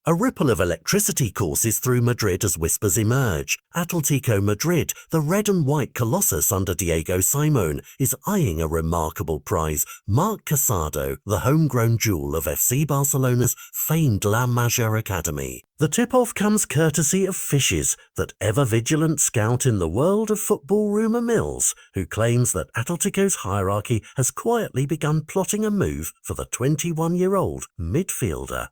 A ripple of electricity courses through Madrid as whispers emerge. Atletico Madrid, the red and white colossus under Diego Simeone, is eyeing a remarkable prize. Marc Casado, the homegrown jewel of FC Barcelona's famed La Masia academy. The tip-off comes courtesy of Fishes, that ever-vigilant scout in the world of football rumour mills, who claims that Atletico's hierarchy has quietly begun plotting a move for the 21-year-old midfielder.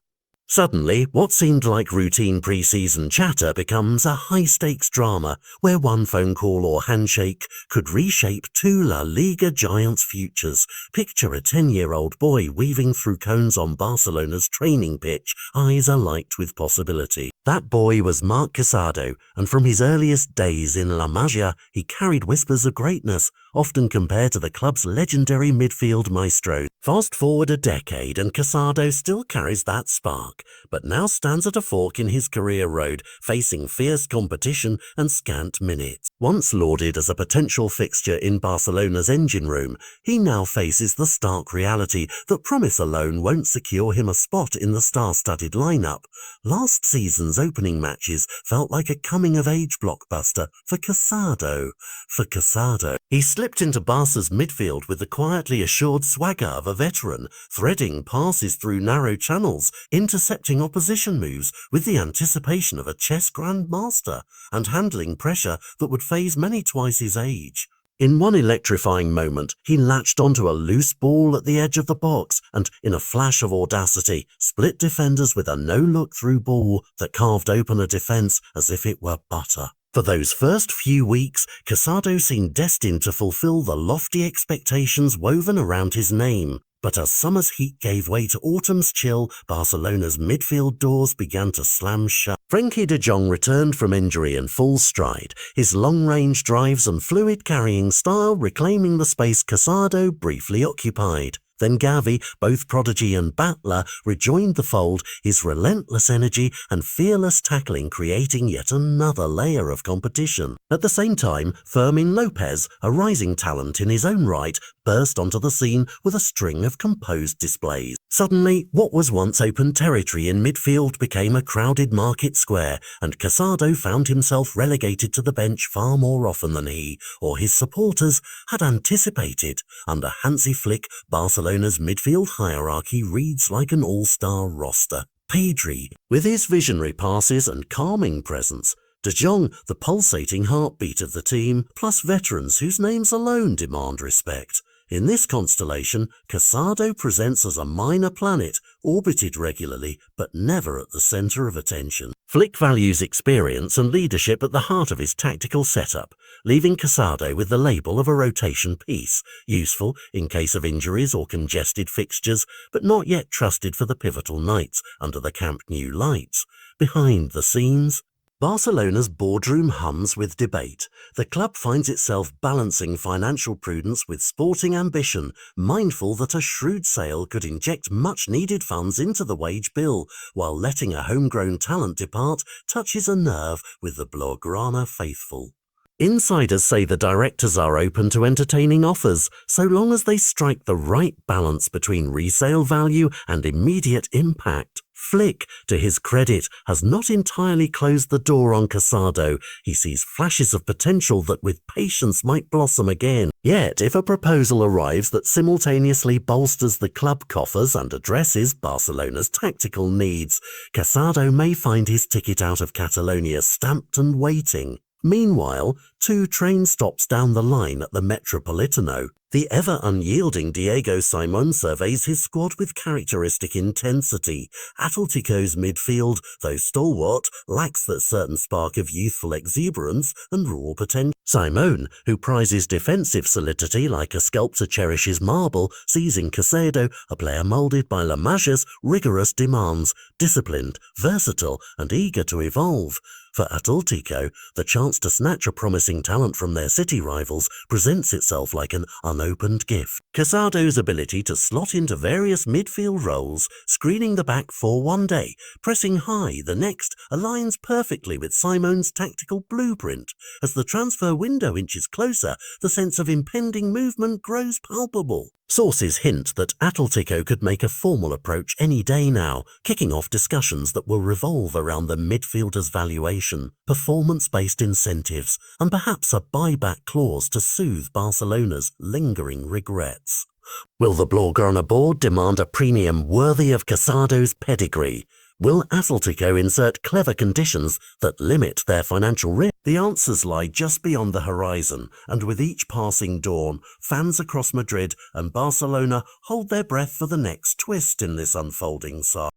Suddenly, what seemed like routine pre-season chatter becomes a high-stakes drama where one phone call or handshake could reshape two La Liga giants' futures. Picture a 10-year-old boy weaving through cones on Barcelona's training pitch, eyes alight with possibility. That boy was Marc Casado, and from his earliest days in La Masia, he carried whispers of greatness, often compared to the club's legendary midfield maestro. Fast forward a decade and Casado still carries that spark, but now stands at a fork in his career road, facing fierce competition and scant minutes. Once lauded as a potential fixture in Barcelona's engine room, he now faces the stark reality that promise alone won't secure him a spot in the star-studded lineup. Last season's opening matches felt like a coming-of-age blockbuster for Casado. He slipped into Barca's midfield with the quietly assured swagger of a veteran, threading passes through narrow channels, intercepting opposition moves with the anticipation of a chess grandmaster, and handling pressure that would faze many twice his age. In one electrifying moment, he latched onto a loose ball at the edge of the box and, in a flash of audacity, split defenders with a no-look-through ball that carved open a defence as if it were butter. For those first few weeks, Casado seemed destined to fulfill the lofty expectations woven around his name. But as summer's heat gave way to autumn's chill, Barcelona's midfield doors began to slam shut. Frenkie de Jong returned from injury in full stride, his long-range drives and fluid carrying style reclaiming the space Casado briefly occupied. Then Gavi, both prodigy and battler, rejoined the fold, his relentless energy and fearless tackling creating yet another layer of competition. At the same time, Fermin Lopez, a rising talent in his own right, burst onto the scene with a string of composed displays. Suddenly, what was once open territory in midfield became a crowded market square, and Casado found himself relegated to the bench far more often than he, or his supporters, had anticipated. Under Hansi Flick, Barcelona's midfield hierarchy reads like an all-star roster. Pedri, with his visionary passes and calming presence, De Jong, the pulsating heartbeat of the team, plus veterans whose names alone demand respect. In this constellation, Casado presents as a minor planet, orbited regularly, but never at the centre of attention. Flick values experience and leadership at the heart of his tactical setup, leaving Casado with the label of a rotation piece, useful in case of injuries or congested fixtures, but not yet trusted for the pivotal nights under the Camp Nou lights. Behind the scenes, Barcelona's boardroom hums with debate. The club finds itself balancing financial prudence with sporting ambition, mindful that a shrewd sale could inject much-needed funds into the wage bill, while letting a homegrown talent depart touches a nerve with the Blaugrana faithful. Insiders say the directors are open to entertaining offers, so long as they strike the right balance between resale value and immediate impact. Flick, to his credit, has not entirely closed the door on Casado. He sees flashes of potential that with patience might blossom again. Yet, if a proposal arrives that simultaneously bolsters the club coffers and addresses Barcelona's tactical needs, Casado may find his ticket out of Catalonia stamped and waiting. Meanwhile, 2 train stops down the line at the Metropolitano, the ever-unyielding Diego Simeone surveys his squad with characteristic intensity. Atletico's midfield, though stalwart, lacks that certain spark of youthful exuberance and raw potential. Simeone, who prizes defensive solidity like a sculptor cherishes marble, sees in Casado a player moulded by La Masia's rigorous demands, disciplined, versatile and eager to evolve. For Atletico, the chance to snatch a promising talent from their city rivals presents itself like an unopened gift. Casado's ability to slot into various midfield roles, screening the back four one day, pressing high the next, aligns perfectly with Simeone's tactical blueprint. As the transfer window inches closer, the sense of impending movement grows palpable. Sources hint that Atletico could make a formal approach any day now, kicking off discussions that will revolve around the midfielder's valuation, performance-based incentives, and perhaps a buyback clause to soothe Barcelona's lingering regrets. Will the Blaugrana board demand a premium worthy of Casado's pedigree? Will Atletico insert clever conditions that limit their financial risk? The answers lie just beyond the horizon, and with each passing dawn, fans across Madrid and Barcelona hold their breath for the next twist in this unfolding saga.